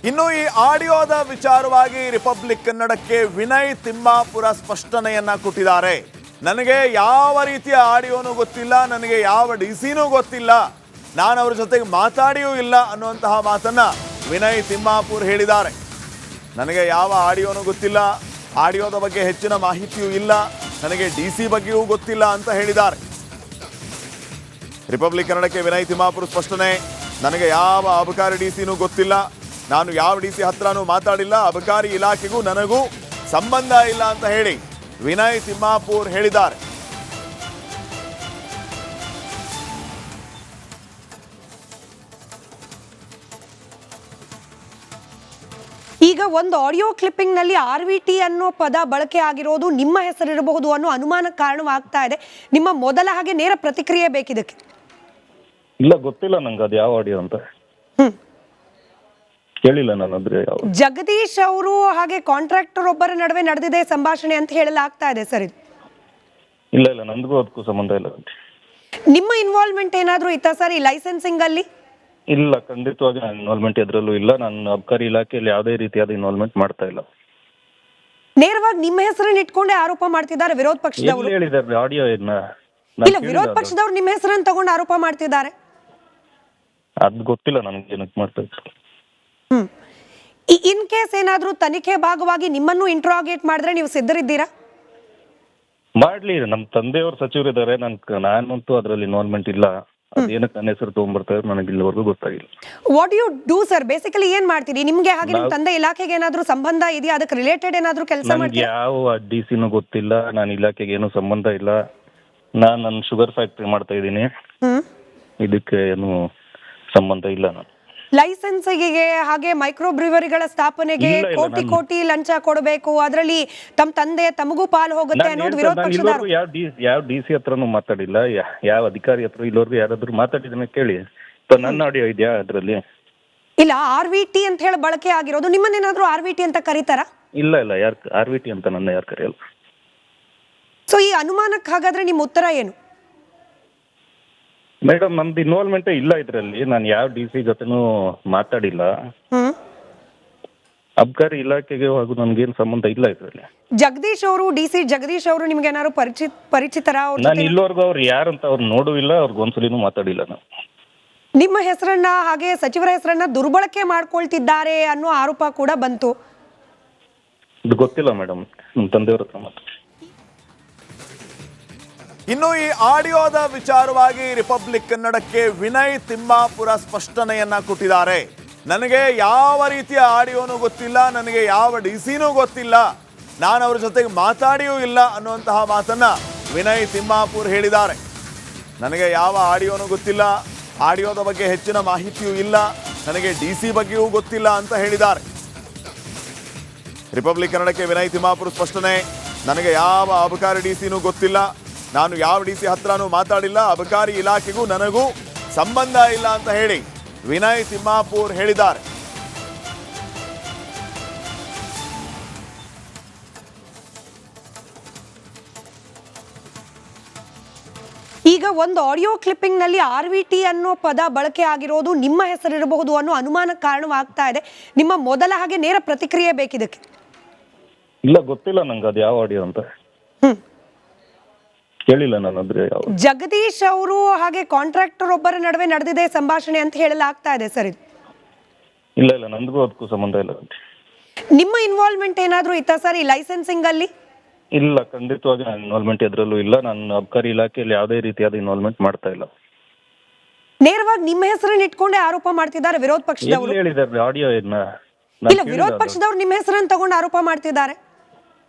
ಇನ್ನು ಈ ಆಡಿಯೋದ ವಿಚಾರವಾಗಿ ರಿಪಬ್ಲಿಕ್ ಕನ್ನಡಕ್ಕೆ ವಿನಯ್ ತಿಮ್ಮಾಪುರ ಸ್ಪಷ್ಟನೆಯನ್ನ ಕೊಟ್ಟಿದ್ದಾರೆ. ನನಗೆ ಯಾವ ರೀತಿಯ ಆಡಿಯೋನೂ ಗೊತ್ತಿಲ್ಲ, ನನಗೆ ಯಾವ ಡಿಸಿನೂ ಗೊತ್ತಿಲ್ಲ, ನಾನು ಅವರ ಜೊತೆಗೆ ಮಾತಾಡಿಯೂ ಇಲ್ಲ ಅನ್ನುವಂತಹ ಮಾತನ್ನ ವಿನಯ್ ತಿಮ್ಮಾಪುರ್ ಹೇಳಿದ್ದಾರೆ. ನನಗೆ ಯಾವ ಆಡಿಯೋನೂ ಗೊತ್ತಿಲ್ಲ, ಆಡಿಯೋದ ಬಗ್ಗೆ ಹೆಚ್ಚಿನ ಮಾಹಿತಿಯೂ ಇಲ್ಲ, ನನಗೆ ಡಿಸಿ ಬಗ್ಗೆಯೂ ಗೊತ್ತಿಲ್ಲ ಅಂತ ಹೇಳಿದ್ದಾರೆ. ರಿಪಬ್ಲಿಕ್ ಕನ್ನಡಕ್ಕೆ ವಿನಯ್ ತಿಮ್ಮಾಪುರ್ ಸ್ಪಷ್ಟನೆ. ನನಗೆ ಯಾವ ಅಬಕಾರಿ ಡಿಸಿನೂ ಗೊತ್ತಿಲ್ಲ, ನಾನು ಯಾವ ಡಿಸಿ ಹತ್ರನೂ ಮಾತಾಡಿಲ್ಲ, ಅಬಕಾರಿ ಇಲಾಖೆಗೂ ನನಗೂ ಸಂಬಂಧ ಇಲ್ಲ ಅಂತ ಹೇಳಿ ವಿನಯ್ ತಿಮ್ಮಾಪುರ್ ಹೇಳಿದ್ದಾರೆ. ಈಗ ಒಂದು ಆಡಿಯೋ ಕ್ಲಿಪ್ಪಿಂಗ್ ನಲ್ಲಿ RVT ಅನ್ನೋ ಪದ ಬಳಕೆ ಆಗಿರೋದು ನಿಮ್ಮ ಹೆಸರಿರಬಹುದು ಅನ್ನೋ ಅನುಮಾನಕ್ಕೆ ಕಾರಣವಾಗ್ತಾ ಇದೆ. ನಿಮ್ಮ ಮೊದಲ ಹಾಗೆ ನೇರ ಪ್ರತಿಕ್ರಿಯೆ ಬೇಕಿದಕ್ಕೆ. ಇಲ್ಲ, ಗೊತ್ತಿಲ್ಲ ನಂಗೆ ಅದು ಯಾವ ಆಡಿಯೋ ಅಂತ ಕೇಳಿಲ್ಲ ನಾನು. ಅಂದ್ರೆ ಜಗದೀಶ್ ಅವರು ಹಾಗೆ ಕಾಂಟ್ರಾಕ್ಟರ್ ಒಬ್ಬರ ನಡುವೆ ನಡೆದಿದೆ ಸಂಭಾಷಣೆ ಅಂತ ಹೇಳಲಾಗ್ತಾ ಇದೆ ಸರ್. ಇದು ಇಲ್ಲ ಇಲ್ಲ, ನಂದಿಗೂ ಅದಕ್ಕೂ ಸಂಬಂಧ ಇಲ್ಲ. ನಿಮ್ಮ ಇನ್ವಾಲ್ವ್ಮೆಂಟ್ ಏನಾದ್ರೂ ಇತ್ತಾ ಸರ್ ಈ ಲೈಸೆನ್ಸಿಂಗ್ ಅಲ್ಲಿ? ಇಲ್ಲ, ಖಂಡಿತವಾಗಿ ನನ್ನ ಇನ್ವಾಲ್ವ್ಮೆಂಟ್ ಎದ್ರಲ್ಲೂ ಇಲ್ಲ. ನಾನು ಅಬಕಾರಿ ಇಲಾಖೆಯಲ್ಲಿ ಯಾವುದೇ ರೀತಿಯಾದ ಇನ್ವಾಲ್ವ್ಮೆಂಟ್ ಮಾಡ್ತಾ ಇಲ್ಲ. ನೇರವಾಗಿ ನಿಮ್ಮ ಹೆಸರನ್ನ ಇಟ್ಕೊಂಡೇ ಆರೋಪ ಮಾಡ್ತಿದ್ದಾರೆ ವಿರೋಧ ಪಕ್ಷದವರು. ಹೇಳಿದ್ದಾರೆ ಆಡಿಯೋ ಇಲ್ಲ, ವಿರೋಧ ಪಕ್ಷದವರು ನಿಮ್ಮ ಹೆಸರನ್ನ ತಗೊಂಡು ಆರೋಪ ಮಾಡ್ತಿದ್ದಾರೆ. ಅದ್ ಗೊತ್ತಿಲ್ಲ ನನಗೆ ಏನಕ್ಕೆ ಮಾಡ್ತಾ ಇದ್ದಾರೆ. ಇನ್ ಕೇಸ್ ಏನಾದ್ರೂ ತನಿಖೆ ಭಾಗವಾಗಿ ನಿಮ್ಮನ್ನು ಇಂಟ್ರಾಗೇಟ್ ಮಾಡಿದ್ರೆ ನೀವು ಸಿದ್ಧರಿದ್ದೀರಾ? ಮಾಡ್ಲಿ, ನಮ್ಮ ತಂದೆಯವರು ಸಚಿವರಿದ್ದಾರೆ, ನಾನಂತೂ ಅದರಲ್ಲಿ ಇನ್ವಾಲ್ವ್ಮೆಂಟ್ ಇಲ್ಲ. ಅದೇನಕ್ಕೆ ನನ್ನ ಹೆಸರು ತಗೊಂಡ್ಬರ್ತಾರೆ ನನಗೆ ಇಲ್ಲಿವರೆಗೂ ಗೊತ್ತಾಗಿಲ್ಲ. What you do sir? Basically ಏನ್ ಮಾಡ್ತೀರಿ? ನಿಮ್ಗೆ ಹಾಗೆ ನಿಮ್ಮ ತಂದೆ ಇಲಾಖೆಗೆ ಏನಾದ್ರೂ ಸಂಬಂಧ ಇದೆಯಾ? ಅದಕ್ಕೆ ರಿಲೇಟೆಡ್ ಏನಾದ್ರೂ ಕೆಲಸ ಮಾಡ್ತೀರಾ? ಯಾವ ಡಿಸಿನೂ ಗೊತ್ತಿಲ್ಲ, ನಾನು ಇಲಾಖೆಗೆ ಏನು ಸಂಬಂಧ ಇಲ್ಲ. ನನ್ನ ಶುಗರ್ ಫ್ಯಾಕ್ಟ್ರಿ ಮಾಡ್ತಾ ಇದ್ದೀನಿ, ಇದಕ್ಕೆ ಏನು ಸಂಬಂಧ ಇಲ್ಲ. ನಾನು ಲೈಸೆನ್ಸಿಗೆ ಹಾಗೆ ಮೈಕ್ರೋ ಬ್ರಿವರಿಗಳ ಸ್ಥಾಪನೆಗೆ ಕೋಟಿ ಕೋಟಿ ಲಂಚ ಕೊಡಬೇಕು, ಅದರಲ್ಲಿ ತಮ್ಮ ತಂದೆ ತಮಗೂ ಪಾಲು ಹೋಗುತ್ತೆ ಅನ್ನೋದು ವಿರೋಧ ಪಕ್ಷದವರು. ಯಾವ ಡಿಸಿ ಹತ್ರನೂ ಮಾತಾಡಿಲ್ಲ, ಯಾವ ಅಧಿಕಾರಿ ಹತ್ರ ಇಲ್ಲಿವರೆಗೂ ಯಾರಾದ್ರೂ ಮಾತಾಡಿದ್ರೆ ಕೇಳಿ. ನನ್ನ ಆಡಿಯೋ ಇದೆಯಾ ಅದರಲ್ಲಿ? ಇಲ್ಲ, RVT ಅಂತ ಹೇಳಿ ಬಳಕೆ ಆಗಿರೋದು. ನಿಮ್ಮನ್ನೇನಾದ್ರೂ RVT ಅಂತ ಕರೀತಾರ? ಇಲ್ಲ ಇಲ್ಲ, ಯಾರು RVT ಅಂತ ನನ್ನ ಯಾರು ಕರೆಯಲ್ಲ. ಸೊ ಈ ಅನುಮಾನಕ್ಕೆ ಹಾಗಾದ್ರೆ ನಿಮ್ಮ ಉತ್ತರ ಏನು? ಮೇಡಮ್, ನಮ್ದು ಇನ್ವಾಲ್ವ್ಮೆಂಟೇ ಇಲ್ಲ ಇದರಲ್ಲಿ. ನಾನು ಯಾವ ಡಿಸಿ ಜೊತೆನೂ ಮಾತಾಡಿಲ್ಲ. ಅಬಕಾರಿ ಇಲಾಖೆಗೆ ಹಾಗೂ ನನ್ಗೇನು ಸಂಬಂಧ ಇಲ್ಲ ಇದರಲ್ಲಿ. ಜಗದೀಶ್ ಅವರು, DC ಜಗದೀಶ್ ಅವರು ನಿಮ್ಗೆ ಏನಾದ್ರು ಪರಿಚಿತರ? ನಾನು ಇಲ್ಲಿವರೆಗೂ ಅವ್ರು ಯಾರಂತ ಅವ್ರು ನೋಡೂ ಇಲ್ಲ, ಅವ್ರಿಗೆ ಒಂದ್ಸಲಿನೂ ಮಾತಾಡಿಲ್ಲ ನಾನು. ನಿಮ್ಮ ಹೆಸರನ್ನ ಹಾಗೆ ಸಚಿವರ ಹೆಸರನ್ನ ದುರ್ಬಳಕೆ ಮಾಡ್ಕೊಳ್ತಿದ್ದಾರೆ ಅನ್ನೋ ಆರೋಪ ಕೂಡ ಬಂತು. ಇದು ಗೊತ್ತಿಲ್ಲ ಮೇಡಮ್, ನಮ್ಮ ತಂದೆಯವ್ರ ಹತ್ರ ಮಾತಾಡಿ. ಇನ್ನು ಈ ಆಡಿಯೋದ ವಿಚಾರವಾಗಿ ರಿಪಬ್ಲಿಕ್ ಕನ್ನಡಕ್ಕೆ ವಿನಯ್ ತಿಮ್ಮಾಪುರ ಸ್ಪಷ್ಟನೆಯನ್ನ ಕೊಟ್ಟಿದ್ದಾರೆ. ನನಗೆ ಯಾವ ರೀತಿಯ ಆಡಿಯೋನೂ ಗೊತ್ತಿಲ್ಲ, ನನಗೆ ಯಾವ ಡಿಸಿನೂ ಗೊತ್ತಿಲ್ಲ, ನಾನು ಅವರ ಜೊತೆಗೆ ಮಾತಾಡಿಯೂ ಇಲ್ಲ ಅನ್ನುವಂತಹ ಮಾತನ್ನ ವಿನಯ್ ತಿಮ್ಮಾಪುರ್ ಹೇಳಿದ್ದಾರೆ. ನನಗೆ ಯಾವ ಆಡಿಯೋನೂ ಗೊತ್ತಿಲ್ಲ, ಆಡಿಯೋದ ಬಗ್ಗೆ ಹೆಚ್ಚಿನ ಮಾಹಿತಿಯೂ ಇಲ್ಲ, ನನಗೆ ಡಿಸಿ ಬಗ್ಗೆಯೂ ಗೊತ್ತಿಲ್ಲ ಅಂತ ಹೇಳಿದ್ದಾರೆ. ರಿಪಬ್ಲಿಕ್ ಕನ್ನಡಕ್ಕೆ ವಿನಯ್ ತಿಮ್ಮಾಪುರ್ ಸ್ಪಷ್ಟನೆ. ನನಗೆ ಯಾವ ಅಬಕಾರಿ ಡಿಸಿನೂ ಗೊತ್ತಿಲ್ಲ, ನಾನು ಯಾವ ಡಿಸಿ ಹತ್ರನೂ ಮಾತಾಡಿಲ್ಲ, ಅಬಕಾರಿ ಇಲಾಖೆಗೂ ನನಗೂ ಸಂಬಂಧ ಇಲ್ಲ ಅಂತ ಹೇಳಿ ವಿನಯ್ ತಿಮ್ಮಾಪುರ್ ಹೇಳಿದ್ದಾರೆ. ಈಗ ಒಂದು ಆಡಿಯೋ ಕ್ಲಿಪ್ಪಿಂಗ್ ನಲ್ಲಿ RVT ಅನ್ನೋ ಪದ ಬಳಕೆ ಆಗಿರೋದು ನಿಮ್ಮ ಹೆಸರಿರಬಹುದು ಅನ್ನೋ ಅನುಮಾನಕ್ಕೆ ಕಾರಣವಾಗ್ತಾ ಇದೆ. ನಿಮ್ಮ ಮೊದಲ ಹಾಗೆ ನೇರ ಪ್ರತಿಕ್ರಿಯೆ ಬೇಕಿದಕ್ಕೆ. ಇಲ್ಲ, ಗೊತ್ತಿಲ್ಲ ನಂಗೆ ಅದು ಯಾವ ಆಡಿಯೋ ಅಂತ ಕೇಳಿಲ್ಲ ನಾನು. ಅಂದ್ರೆ ಜಗದೀಶ್ ಅವರು ಹಾಗೆ ಕಾಂಟ್ರಾಕ್ಟರ್ ಒಬ್ಬರ ನಡುವೆ ನಡೆದಿದೆ ಸಂಭಾಷಣೆ ಅಂತ ಹೇಳಲಾಗ್ತಾ ಇದೆ ಸರ್. ಇದು ಇಲ್ಲ ಇಲ್ಲ, ನಂದಿಗೂ ಅದಕ್ಕೂ ಸಂಬಂಧ ಇಲ್ಲ. ನಿಮ್ಮ ಇನ್ವಾಲ್ವ್ಮೆಂಟ್ ಏನಾದ್ರೂ ಇತ್ತಾ ಸರ್ ಈ ಲೈಸೆನ್ಸಿಂಗ್ ಅಲ್ಲಿ? ಇಲ್ಲ, ಖಂಡಿತವಾಗಿ ನನ್ನ ಇನ್ವಾಲ್ವ್ಮೆಂಟ್ ಎದ್ರಲ್ಲೂ ಇಲ್ಲ. ನಾನು ಅಬಕಾರಿ ಇಲಾಖೆಯಲ್ಲಿ ಯಾವುದೇ ರೀತಿಯಾದ ಇನ್ವಾಲ್ವ್ಮೆಂಟ್ ಮಾಡ್ತಾ ಇಲ್ಲ. ನೇರವಾಗಿ ನಿಮ್ಮ ಹೆಸರನ್ನ ಇಟ್ಕೊಂಡೇ ಆರೋಪ ಮಾಡ್ತಿದ್ದಾರೆ ವಿರೋಧ ಪಕ್ಷದವರು. ಹೇಳಿದ್ದಾರೆ ಆಡಿಯೋ ಇದನ್ನ? ಇಲ್ಲ, ವಿರೋಧ ಪಕ್ಷದವರು ನಿಮ್ಮ ಹೆಸರನ್ನ ತಗೊಂಡು ಆರೋಪ ಮಾಡ್ತಿದ್ದಾರೆ.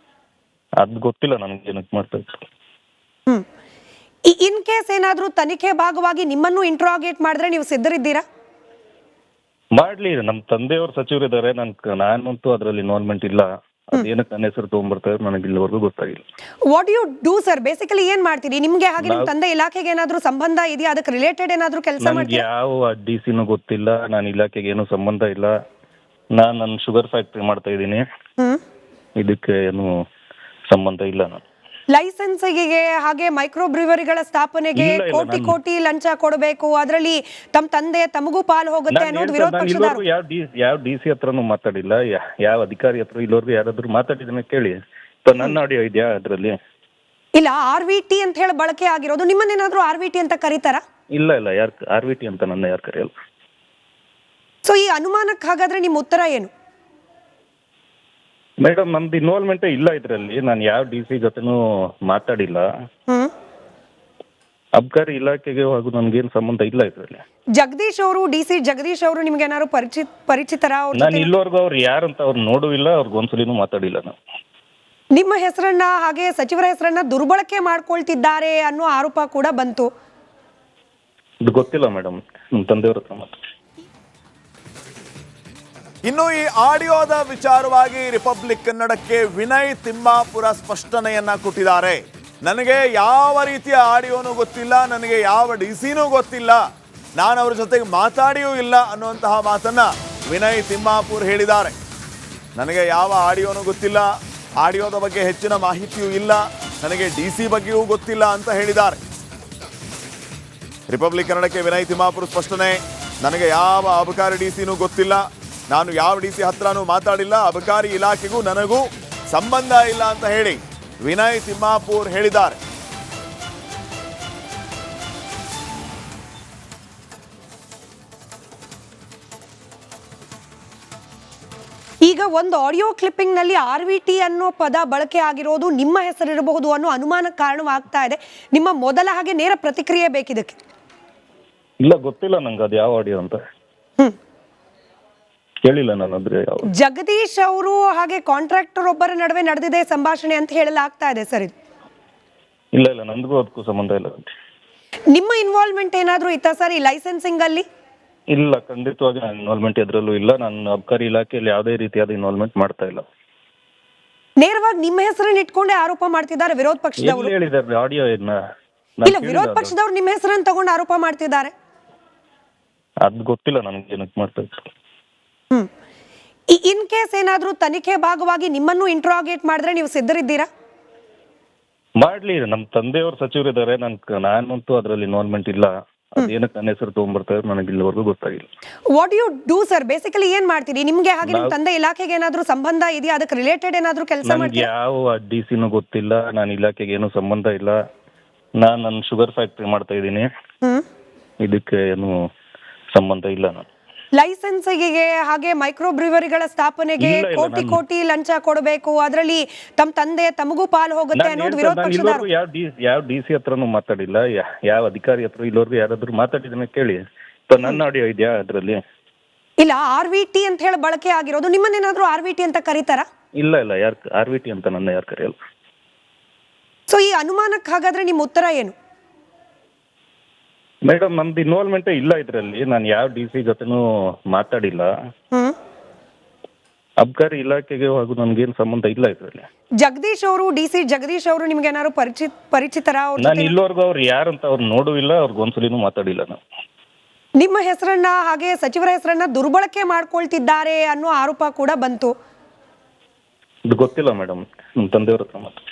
ಅದ್ ಗೊತ್ತಿಲ್ಲ ನನಗೆ ಏನಕ್ಕೆ ಮಾಡ್ತಾ ಇದ್ದಾರೆ. ಇನ್ ಕೇಸ್ ಏನಾದ್ರೂ ತನಿಖೆ ಭಾಗವಾಗಿ ನಿಮ್ಮನ್ನು ಇಂಟ್ರಾಗೇಟ್ ಮಾಡಿದ್ರೆ ನೀವು ಸಿದ್ಧರಿದ್ದೀರಾ? ಮಾಡ್ಲಿ, ನಮ್ಮ ತಂದೆಯವರು ಸಚಿವರಿದ್ದಾರೆ, ನಾನಂತೂ ಅದರಲ್ಲಿ ಇನ್ವಾಲ್ವ್ಮೆಂಟ್ ಇಲ್ಲ. ಅದೇನಕ್ಕೆ ನನ್ನ ಹೆಸರು ತಗೊಂಡ್ಬರ್ತಾರೆ ನನಗೆ ಇಲ್ಲಿವರೆಗೂ ಗೊತ್ತಾಗಿಲ್ಲ. What you do sir? Basically ಏನ್ ಮಾಡ್ತೀರಿ? ನಿಮ್ಗೆ ಹಾಗೆ ನಿಮ್ಮ ತಂದೆ ಇಲಾಖೆಗೆ ಏನಾದ್ರೂ ಸಂಬಂಧ ಇದೆಯಾ? ಅದಕ್ಕೆ ರಿಲೇಟೆಡ್ ಏನಾದ್ರೂ ಕೆಲಸ ಮಾಡ್ತೀರಾ? ಯಾವ ಡಿಸಿನೂ ಗೊತ್ತಿಲ್ಲ, ನಾನು ಇಲಾಖೆಗೆ ಏನು ಸಂಬಂಧ ಇಲ್ಲ. ನನ್ನ ಶುಗರ್ ಫ್ಯಾಕ್ಟ್ರಿ ಮಾಡ್ತಾ ಇದ್ದೀನಿ, ಇದಕ್ಕೆ ಏನು ಸಂಬಂಧ ಇಲ್ಲ. ನಾನು ಲೈಸೆನ್ಸಿಗೆ ಹಾಗೆ ಮೈಕ್ರೋ ಬ್ರೂವರಿಗಳ ಸ್ಥಾಪನೆಗೆ ಇಲ್ಲ, ಕೋಟಿ ಕೋಟಿ ಲಂಚ ಕೊಡಬೇಕು, ಅದರಲ್ಲಿ ತಮ್ಮ ತಂದೆ ತಮಗೂ ಪಾಲು ಹೋಗುತ್ತೆ ಅನ್ನೋದು ವಿರೋಧ ಪಕ್ಷದ ಆರೋಪ. ಯಾವ ಡಿ ಸಿ ಹತ್ರನೂ ಮಾತಾಡಿಲ್ಲ, ಯಾವ ಅಧಿಕಾರಿ ಹತ್ರ ಇಲ್ಲಿವರೆಗೂ ಯಾರಾದ್ರೂ ಮಾತಾಡಿದ್ರೆ ಕೇಳಿ. ನನ್ನ ಆಡಿಯೋ ಇದೆಯಾ ಅದರಲ್ಲಿ? ಇಲ್ಲ, RVT ಅಂತ ಹೇಳಿ ಬಳಕೆ ಆಗಿರೋದು. ನಿಮ್ಮನ್ನೇನಾದ್ರೂ RVT ಅಂತ ಕರೀತಾರ? ಇಲ್ಲ ಯಾರು RVT ಅಂತ ನನ್ನ ಯಾರು ಕರೆಯಲ್ಲ. ಸೊ ಈ ಅನುಮಾನಕ್ಕೆ ಹಾಗಾದ್ರೆ ನಿಮ್ಮ ಉತ್ತರ ಏನು? ಮೇಡಮ್, ನಮ್ದು ಇನ್ವಾಲ್ವ್ಮೆಂಟೇ ಇಲ್ಲ ಇದರಲ್ಲಿ. ನಾನು ಯಾವ ಡಿ ಸಿ ಜೊತೆನೂ ಮಾತಾಡಿಲ್ಲ. ಅಬ್ಕಾರಿ ಇಲಾಖೆಗೆ ಹಾಗೂ ನನ್ಗೇನು ಸಂಬಂಧ ಇಲ್ಲ ಇದರಲ್ಲಿ. ಜಗದೀಶ್ ಅವರು, DC ಜಗದೀಶ್ ಅವರು ನಿಮ್ಗೆ ಏನಾದ್ರು ಪರಿಚಿತರ? ನಾನು ಇಲ್ಲಿವರೆಗೂ ಅವ್ರು ಯಾರಂತ ಅವ್ರು ನೋಡೂ ಇಲ್ಲ, ಅವ್ರಿಗೆ ಒಂದ್ಸಲಿನೂ ಮಾತಾಡಿಲ್ಲ ನಾನು. ನಿಮ್ಮ ಹೆಸರನ್ನ ಹಾಗೆ ಸಚಿವರ ಹೆಸರನ್ನ ದುರ್ಬಳಕೆ ಮಾಡ್ಕೊಳ್ತಿದ್ದಾರೆ ಅನ್ನೋ ಆರೋಪ ಕೂಡ ಬಂತು. ಇದು ಗೊತ್ತಿಲ್ಲ ಮೇಡಮ್, ನಮ್ಮ ತಂದೆಯವ್ರ ಹತ್ರ ಮಾತಾಡಿ. ಇನ್ನು ಈ ಆಡಿಯೋದ ವಿಚಾರವಾಗಿ ರಿಪಬ್ಲಿಕ್ ಕನ್ನಡಕ್ಕೆ ವಿನಯ್ ತಿಮ್ಮಾಪುರ ಸ್ಪಷ್ಟನೆಯನ್ನ ಕೊಟ್ಟಿದ್ದಾರೆ. ನನಗೆ ಯಾವ ರೀತಿಯ ಆಡಿಯೋನೂ ಗೊತ್ತಿಲ್ಲ, ನನಗೆ ಯಾವ DCನೂ ಗೊತ್ತಿಲ್ಲ, ನಾನು ಅವ್ರ ಜೊತೆಗೆ ಮಾತಾಡಿಯೂ ಇಲ್ಲ ಅನ್ನುವಂತಹ ಮಾತನ್ನ ವಿನಯ್ ತಿಮ್ಮಾಪುರ್ ಹೇಳಿದ್ದಾರೆ. ನನಗೆ ಯಾವ ಆಡಿಯೋನೂ ಗೊತ್ತಿಲ್ಲ, ಆಡಿಯೋದ ಬಗ್ಗೆ ಹೆಚ್ಚಿನ ಮಾಹಿತಿಯೂ ಇಲ್ಲ, ನನಗೆ DC ಬಗ್ಗೆಯೂ ಗೊತ್ತಿಲ್ಲ ಅಂತ ಹೇಳಿದ್ದಾರೆ. ರಿಪಬ್ಲಿಕ್ ಕನ್ನಡಕ್ಕೆ ವಿನಯ್ ತಿಮ್ಮಾಪುರ್ ಸ್ಪಷ್ಟನೆ. ನನಗೆ ಯಾವ ಅಬಕಾರಿ DCನೂ ಗೊತ್ತಿಲ್ಲ, ನಾನು ಯಾವ DC ಹತ್ರನೂ ಮಾತಾಡಿಲ್ಲ, ಅಬಕಾರಿ ಇಲಾಖೆಗೂ ನನಗೂ ಸಂಬಂಧ ಇಲ್ಲ ಅಂತ ಹೇಳಿ ವಿನಯ್ ತಿಮ್ಮಾಪುರ್ ಹೇಳಿದ್ದಾರೆ. ಈಗ ಒಂದು ಆಡಿಯೋ ಕ್ಲಿಪ್ಪಿಂಗ್ ನಲ್ಲಿ RVT ಅನ್ನೋ ಪದ ಬಳಕೆ ಆಗಿರೋದು ನಿಮ್ಮ ಹೆಸರಿರಬಹುದು ಅನ್ನೋ ಅನುಮಾನಕ್ಕೆ ಕಾರಣವಾಗ್ತಾ ಇದೆ. ನಿಮ್ಮ ಮೊದಲ ಹಾಗೆ ನೇರ ಪ್ರತಿಕ್ರಿಯೆ ಬೇಕಿದಕ್ಕೆ. ಇಲ್ಲ, ಗೊತ್ತಿಲ್ಲ ನಂಗೆ ಅದು ಯಾವ ಆಡಿಯೋ ಅಂತ. ಕೇಳಿಲ್ಲ ನಾನು. ಅಂದ್ರೆ ಜಗದೀಶ್ ಅವರು ಹಾಗೆ ಕಾಂಟ್ರಾಕ್ಟರ್ ಒಬ್ಬರ ನಡುವೆ ನಡೆದಿದೆ ಸಂಭಾಷಣೆ ಅಂತ ಹೇಳಲಾಗ್ತಾ ಇದೆ ಸರ್. ಇದು ಇಲ್ಲ ನನಗೂ ಅದಕ್ಕೂ ಸಂಬಂಧ ಇಲ್ಲ. ನಿಮ್ಮ ಇನ್ವಾಲ್ವ್ಮೆಂಟ್ ಏನಾದ್ರೂ ಇತ್ತಾ ಸರ್ ಈ ಲೈಸೆನ್ಸಿಂಗ್ ಅಲ್ಲಿ? ಇಲ್ಲ, ಖಂಡಿತವಾಗಿ ನನ್ನ ಇನ್ವಾಲ್ವ್ಮೆಂಟ್ ಎದ್ರಲ್ಲೂ ಇಲ್ಲ. ನಾನು ಅಬಕಾರಿ ಇಲಾಖೆಯಲ್ಲಿ ಯಾವುದೇ ರೀತಿಯಾದ ಇನ್ವಾಲ್ವ್ಮೆಂಟ್ ಮಾಡ್ತಾ ಇಲ್ಲ. ನೇರವಾಗಿ ನಿಮ್ಮ ಹೆಸರನ್ನ ಇಟ್ಕೊಂಡೇ ಆರೋಪ ಮಾಡ್ತಿದ್ದಾರೆ ವಿರೋಧ ಪಕ್ಷದವರು. ಹೇಳಿದ್ದಾರೆ ಆಡಿಯೋ ಇಲ್ಲ, ವಿರೋಧ ಪಕ್ಷದವರು ನಿಮ್ಮ ಹೆಸರನ್ನ ತಗೊಂಡು ಆರೋಪ ಮಾಡ್ತಿದ್ದಾರೆ. ಅದು ಗೊತ್ತಿಲ್ಲ ನನಗೆ ಏನಕ್ಕೆ ಮಾಡ್ತಾ ಇದ್ದಾರೆ. ಇನ್ ಕೇಸ್ ಏನಾದ್ರೂ ತನಿಖೆ ಭಾಗವಾಗಿ ನಿಮ್ಮನ್ನು ಇಂಟ್ರಾಗೇಟ್ ಮಾಡಿದ್ರೆ ನೀವು ಸಿದ್ಧರಿದ್ದೀರಾ? ಮಾಡ್ಲಿ, ನಮ್ಮ ತಂದೆಯವರು ಸಚಿವರಿದ್ದಾರೆ, ನಾನಂತೂ ಅದರಲ್ಲಿ ಇನ್ವಾಲ್ವ್ಮೆಂಟ್ ಇಲ್ಲ. ಅದೇನಕ್ಕೆ ನನ್ನ ಹೆಸರು ತಗೊಂಡ್ಬರ್ತಾರೆ ನನಗೆ ಇಲ್ಲಿವರೆಗೂ ಗೊತ್ತಾಗಿಲ್ಲ. What you do sir? Basically ಏನ್ ಮಾಡ್ತೀರಿ? ನಿಮ್ಗೆ ಹಾಗೆ ನಿಮ್ಮ ತಂದೆ ಇಲಾಖೆಗೆ ಏನಾದ್ರೂ ಸಂಬಂಧ ಇದೆಯಾ? ಅದಕ್ಕೆ ರಿಲೇಟೆಡ್ ಏನಾದ್ರೂ ಕೆಲಸ ಮಾಡ್ತೀರಾ? ಯಾವ DCನೂ ಗೊತ್ತಿಲ್ಲ, ನಾನು ಇಲಾಖೆಗೆ ಏನು ಸಂಬಂಧ ಇಲ್ಲ. ನಾನು ಶುಗರ್ ಫ್ಯಾಕ್ಟ್ರಿ ಮಾಡ್ತಾ ಇದ್ದೀನಿ, ಇದಕ್ಕೆ ಏನು ಸಂಬಂಧ ಇಲ್ಲ. ನಾನು ಲೈಸೆನ್ಸಿಗೆ ಹಾಗೆ ಮೈಕ್ರೋ ಬ್ರೂವರಿಗಳ ಸ್ಥಾಪನೆಗೆ ಕೋಟಿ ಕೋಟಿ ಲಂಚ ಕೊಡಬೇಕು, ಅದರಲ್ಲಿ ತಮ್ಮ ತಂದೆ ತಮಗೂ ಪಾಲು ಹೋಗುತ್ತೆ ಅನ್ನೋದು ವಿರೋಧ ಪಕ್ಷದ ಆರೋಪ. ಯಾವ DC ಹತ್ರನೂ ಮಾತಾಡಿಲ್ಲ, ಯಾವ ಅಧಿಕಾರಿ ಹತ್ರ ಇಲ್ಲಿವರೆಗೂ ಯಾರಾದ್ರೂ ಮಾತಾಡಿದ್ರೆ ಕೇಳಿ. ನನ್ನ ಆಡಿಯೋ ಇದೆಯಾ ಅದರಲ್ಲಿ? ಇಲ್ಲ, RVT ಅಂತ ಹೇಳಿ ಬಳಕೆ ಆಗಿರೋದು. ನಿಮ್ಮನ್ನೇನಾದ್ರೂ RVT ಅಂತ ಕರೀತಾರ? ಇಲ್ಲ ಯಾರು RVT ಅಂತ ನನ್ನ ಯಾರು ಕರೆಯಲ್ಲ. ಸೊ ಈ ಅನುಮಾನಕ್ಕೆ ಹಾಗಾದ್ರೆ ನಿಮ್ಮ ಉತ್ತರ ಏನು? ಮೇಡಮ್, ನಮ್ದು ಇನ್ವಾಲ್ವ್ಮೆಂಟೇ ಇಲ್ಲ ಇದರಲ್ಲಿ. ನಾನು ಯಾವ DC ಜೊತೆನೂ ಮಾತಾಡಿಲ್ಲ. ಅಬಕಾರಿ ಇಲಾಖೆಗೆ ಹಾಗೂ ನನ್ಗೇನು ಸಂಬಂಧ ಇಲ್ಲ ಇದರಲ್ಲಿ. ಜಗದೀಶ್ ಅವರು, DC ಜಗದೀಶ್ ಅವರು ನಿಮ್ಗೆ ಏನಾದ್ರು ಪರಿಚಿತರ? ನಾನು ಇಲ್ಲಿವರೆಗೂ ಅವ್ರು ಯಾರಂತ ಅವ್ರು ನೋಡೂ ಇಲ್ಲ, ಅವ್ರಿಗೆ ಒಂದ್ಸಲಿನೂ ಮಾತಾಡಿಲ್ಲ ನಾನು. ನಿಮ್ಮ ಹೆಸರನ್ನ ಹಾಗೆ ಸಚಿವರ ಹೆಸರನ್ನ ದುರ್ಬಳಕೆ ಮಾಡ್ಕೊಳ್ತಿದ್ದಾರೆ ಅನ್ನೋ ಆರೋಪ ಕೂಡ ಬಂತು. ಇದು ಗೊತ್ತಿಲ್ಲ ಮೇಡಮ್, ನಮ್ಮ ತಂದೆಯವ್ರ ಹತ್ರ ಮಾತಾಡಿ.